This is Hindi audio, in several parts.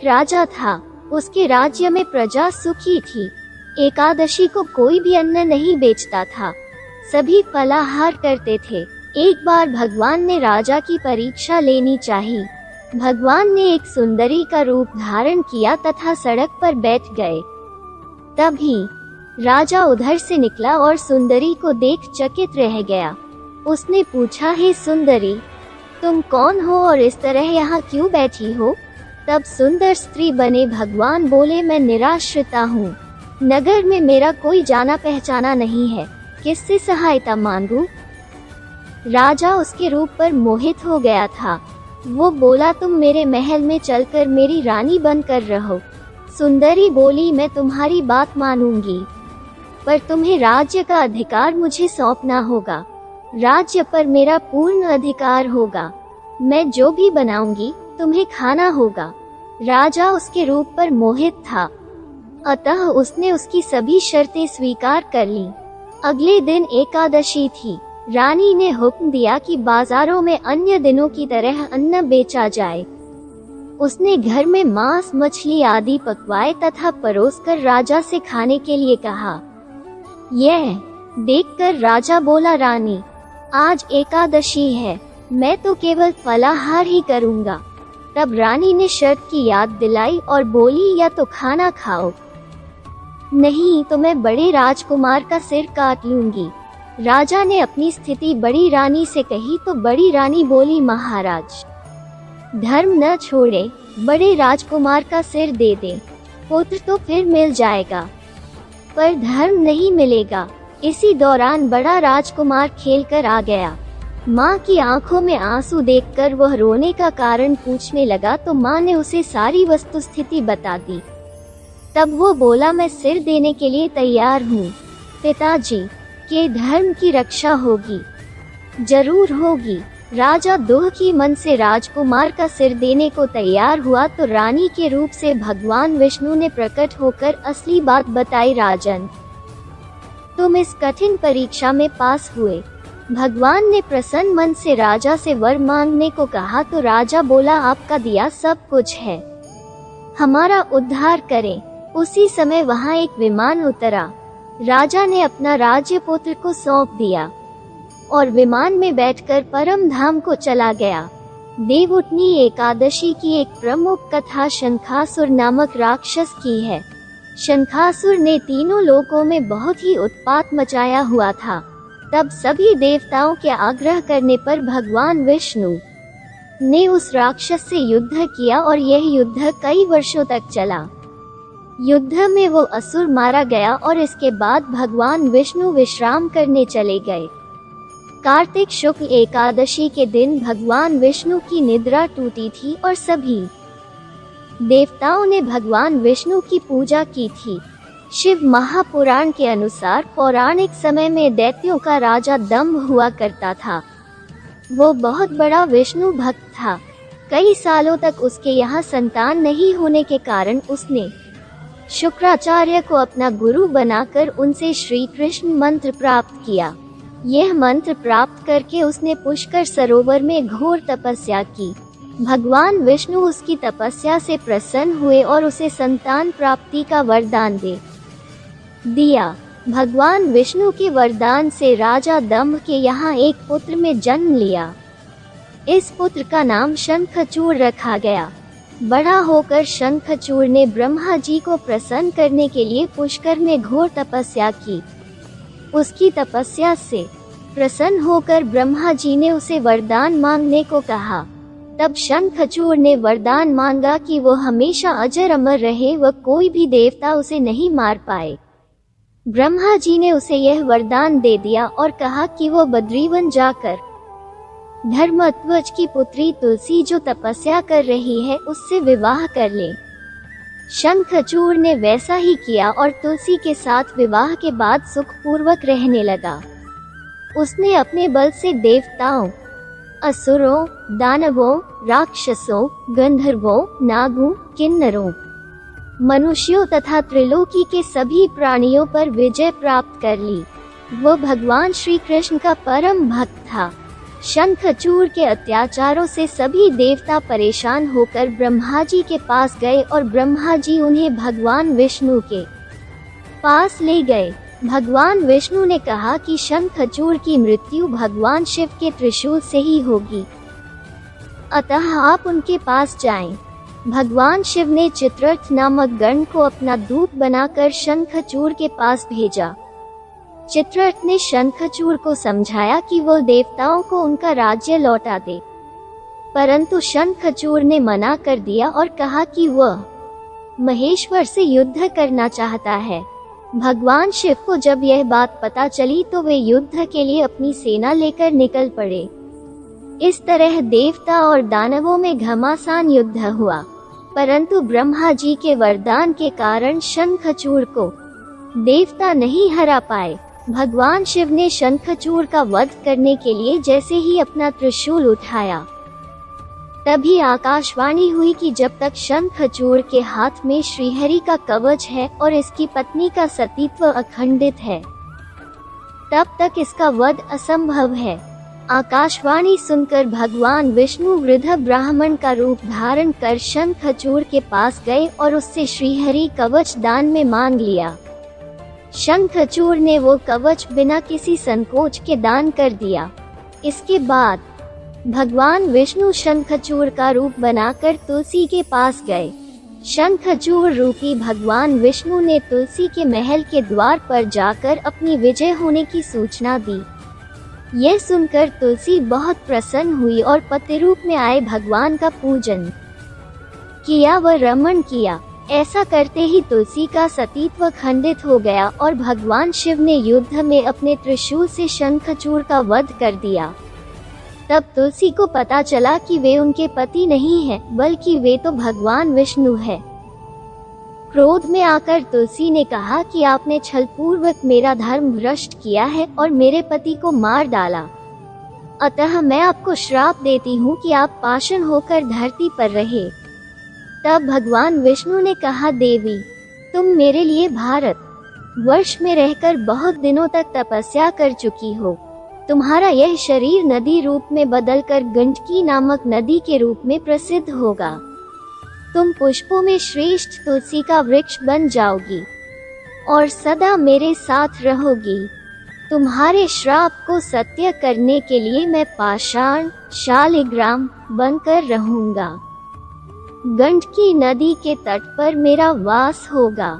एक राजा था, उसके राज्य में प्रजा सुखी थी। एकादशी को कोई भी अन्न नहीं बेचता था, सभी फलाहार करते थे। एक बार भगवान ने राजा की परीक्षा लेनी चाहिए। भगवान ने एक सुंदरी का रूप धारण किया तथा सड़क पर बैठ गए। तभी राजा उधर से निकला और सुंदरी को देख चकित रह गया। उसने पूछा, हे सुंदरी, तुम कौन हो और इस तरह यहाँ क्यों बैठी हो? तब सुंदर स्त्री बने भगवान बोले, मैं निराश्रिता हूँ, नगर में मेरा कोई जाना पहचाना नहीं है, किससे सहायता मांगूं? राजा उसके रूप पर मोहित हो गया था। वो बोला, तुम मेरे महल में चलकर मेरी रानी बनकर रहो। सुंदरी बोली, मैं तुम्हारी बात मानूंगी, पर तुम्हें राज्य का अधिकार मुझे सौंपना होगा। राज्य पर मेरा पूर्ण अधिकार होगा। मैं जो भी बनाऊंगी तुम्हें खाना होगा। राजा उसके रूप पर मोहित था, अतः उसने उसकी सभी शर्तें स्वीकार कर ली। अगले दिन एकादशी थी। रानी ने हुक्म दिया कि बाजारों में अन्य दिनों की तरह अन्न बेचा जाए। उसने घर में मांस, मछली आदि पकवाए तथा परोसकर राजा से खाने के लिए कहा। यह देखकर राजा बोला, रानी, आज एकादशी है, मैं तो केवल फलाहार ही करूंगा। तब रानी ने शर्त की याद दिलाई और बोली, या तो खाना खाओ, नहीं तो मैं बड़े राजकुमार का सिर काट लूंगी। राजा ने अपनी स्थिति बड़ी रानी से कही तो बड़ी रानी बोली, महाराज, धर्म न छोड़े, बड़े राजकुमार का सिर दे दे, पुत्र तो फिर मिल जाएगा, पर धर्म नहीं मिलेगा। इसी दौरान बड़ा राजकुमार खेलकर आ गया। माँ की आंखों में आंसू देखकर वह रोने का कारण पूछने लगा तो माँ ने उसे सारी वस्तुस्थिति बता दी। तब वो बोला, मैं सिर देने के लिए तैयार हूँ, पिताजी के धर्म की रक्षा होगी, जरूर होगी। राजा दुखी मन से राजकुमार का सिर देने को तैयार हुआ तो रानी के रूप से भगवान विष्णु ने प्रकट होकर असली बात बताई। राजन, तुम इस कठिन परीक्षा में पास हुए। भगवान ने प्रसन्न मन से राजा से वर मांगने को कहा तो राजा बोला, आपका दिया सब कुछ है, हमारा उद्धार करें। उसी समय वहां एक विमान उतरा। राजा ने अपना राज्य पुत्र को सौंप दिया और विमान में बैठकर परम धाम को चला गया। देवउठनी एकादशी की एक प्रमुख कथा शंखासुर नामक राक्षस की है। शंखासुर ने तीनों लोकों में बहुत ही उत्पात मचाया हुआ था। तब सभी देवताओं के आग्रह करने पर भगवान विष्णु ने उस राक्षस से युद्ध किया और यह युद्ध कई वर्षों तक चला। युद्ध में वो असुर मारा गया और इसके बाद भगवान विष्णु विश्राम करने चले गए। कार्तिक शुक्ल एकादशी के दिन भगवान विष्णु की निद्रा टूटी थी और सभी देवताओं ने भगवान विष्णु की पूजा की थी। शिव महापुराण के अनुसार पौराणिक समय में दैत्यों का राजा दंभ हुआ करता था। वो बहुत बड़ा विष्णु भक्त था। कई सालों तक उसके यहाँ संतान नहीं होने के कारण उसने शुक्राचार्य को अपना गुरु बनाकर उनसे श्री कृष्ण मंत्र प्राप्त किया। यह मंत्र प्राप्त करके उसने पुष्कर सरोवर में घोर तपस्या की। भगवान विष्णु उसकी तपस्या से प्रसन्न हुए और उसे संतान प्राप्ति का वरदान दे दिया। भगवान विष्णु के वरदान से राजा दंभ के यहाँ एक पुत्र में जन्म लिया। इस पुत्र का नाम शंखचूड़ रखा गया। बड़ा होकर शंखचूड़ ने ब्रह्मा जी को प्रसन्न करने के लिए पुष्कर में घोर तपस्या की। उसकी तपस्या से प्रसन्न होकर ब्रह्मा जी ने उसे वरदान मांगने को कहा। तब शंखचूड़ ने वरदान मांगा कि वो हमेशा अजर अमर रहे व कोई भी देवता उसे नहीं मार पाए। ब्रह्मा जी ने उसे यह वरदान दे दिया और कहा कि वो बद्रीवन जाकर धर्मध्वज की पुत्री तुलसी जो तपस्या कर रही है उससे विवाह कर ले। शंखचूड़ ने वैसा ही किया और तुलसी के साथ विवाह के बाद सुखपूर्वक रहने लगा। उसने अपने बल से देवताओं, असुरों, दानवों, राक्षसों, गंधर्वों, नागों, किन्नरों, मनुष्यों तथा त्रिलोकी के सभी प्राणियों पर विजय प्राप्त कर ली। वो भगवान श्री कृष्ण का परम भक्त था। शंखचूड़ के अत्याचारों से सभी देवता परेशान होकर ब्रह्मा जी के पास गए और ब्रह्मा जी उन्हें भगवान विष्णु के पास ले गए। भगवान विष्णु ने कहा कि शंखचूड़ की मृत्यु भगवान शिव के त्रिशूल से ही होगी, अतः आप उनके पास जाएं। भगवान शिव ने चित्ररथ नामक गण को अपना दूत बनाकर शंखचूड़ के पास भेजा। चित्ररथ ने शंखचूड़ को समझाया कि वो देवताओं को उनका राज्य लौटा दे, परंतु शंखचूड़ ने मना कर दिया और कहा कि वह महेश्वर से युद्ध करना चाहता है। भगवान शिव को जब यह बात पता चली तो वे युद्ध के लिए अपनी सेना लेकर निकल पड़े। इस तरह देवता और दानवों में घमासान युद्ध हुआ, परंतु ब्रह्मा जी के वरदान के कारण शंखचूड़ को देवता नहीं हरा पाए। भगवान शिव ने शंखचूड़ का वध करने के लिए जैसे ही अपना त्रिशूल उठाया, तभी आकाशवाणी हुई कि जब तक शंखचूड़ के हाथ में श्रीहरि का कवच है और इसकी पत्नी का सतीत्व अखंडित है, तब तक इसका वध असंभव है। आकाशवाणी सुनकर भगवान विष्णु वृद्ध ब्राह्मण का रूप धारण कर शंखचूड़ के पास गए और उससे श्रीहरि कवच दान में मांग लिया। शंखचूड़ ने वो कवच बिना किसी संकोच के दान कर दिया। इसके बाद भगवान विष्णु शंखचूड़ का रूप बनाकर तुलसी के पास गए। शंखचूड़ रूपी भगवान विष्णु ने तुलसी के महल के द्वार पर जाकर अपनी विजय होने की सूचना दी। यह सुनकर तुलसी बहुत प्रसन्न हुई और पति रूप में आए भगवान का पूजन किया व रमण किया। ऐसा करते ही तुलसी का सतीत्व खंडित हो गया और भगवान शिव ने युद्ध में अपने त्रिशूल से शंखचूड़ का वध कर दिया। तब तुलसी को पता चला कि वे उनके पति नहीं हैं, बल्कि वे तो भगवान विष्णु हैं। क्रोध में आकर तुलसी ने कहा कि आपने छलपूर्वक मेरा धर्म भ्रष्ट किया है और मेरे पति को मार डाला, अतः मैं आपको श्राप देती हूँ कि आप पाषाण होकर धरती पर रहे। तब भगवान विष्णु ने कहा, देवी, तुम मेरे लिए भारत वर्ष में रहकर बहुत दिनों तक तपस्या कर चुकी हो। तुम्हारा यह शरीर नदी रूप में बदलकर गंडकी नामक नदी के रूप में प्रसिद्ध होगा। तुम पुष्पों में श्रेष्ठ तुलसी का वृक्ष बन जाओगी और सदा मेरे साथ रहोगी। तुम्हारे श्राप को सत्य करने के लिए मैं पाषाण शालिग्राम बनकर रहूंगा। गंडकी नदी के तट पर मेरा वास होगा।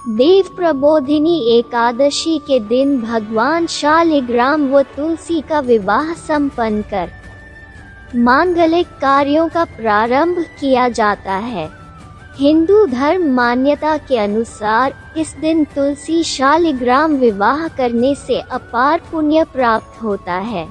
देव प्रबोधिनी एकादशी के दिन भगवान शालिग्राम व तुलसी का विवाह संपन्न कर मांगलिक कार्यों का प्रारंभ किया जाता है। हिंदू धर्म मान्यता के अनुसार इस दिन तुलसी शालिग्राम विवाह करने से अपार पुण्य प्राप्त होता है।